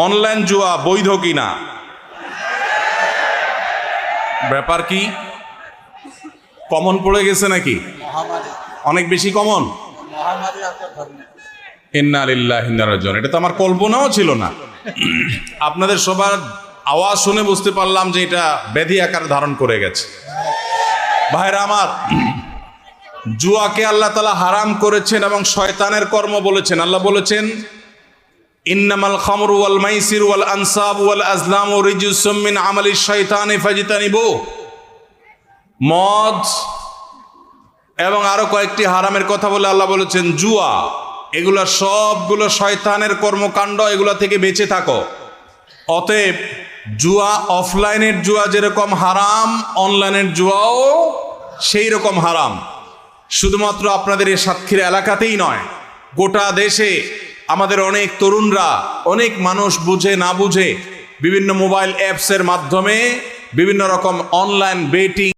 Online জুয়া বৈধ কিনা? ব্যাপার কি? কমন পড়ে গেছে নাকি? অনেক বেশি কমন। ইন্না লিল্লাহি ওয়া ইন্না ইলাইহি রাজিউন। এটা তো আমার কল্পনাও ছিল না। আপনাদের সবার আওয়াজ শুনে বুঝতে পারলাম যে এটা ব্যাধি আকার ধারণ করে গেছে। ভাইরা আমার, জুয়াকে আল্লাহ তাআলা হারাম করেছেন এবং শয়তানের কর্ম বলেছেন। আল্লাহ বলেছেন, ইন্নামাল খামরু ওয়াল মাইসির ওয়াল আনসাব ওয়াল আজলামু রিজসুম মিন আমালিশ শাইতানি ফাজতানিবু। মদ এবং আরো কয়েকটি হারামের কথা বলে আল্লাহ বলেছেন জুয়া, এগুলা সবগুলো শয়তানের কর্মকাণ্ড, এগুলা থেকে বেঁচে থাকো। অতএব জুয়া, অফলাইনের জুয়া যেরকম হারাম, অনলাইনের জুয়াও সেই রকম হারাম। শুধুমাত্র আপনাদের এই সাতক্ষীরা এলাকাতেই নয়, গোটা দেশে আমাদের অনেক তরুণরা, অনেক মানুষ বুঝে না বুঝে বিভিন্ন মোবাইল অ্যাপসের মাধ্যমে বিভিন্ন রকম অনলাইন বেটিং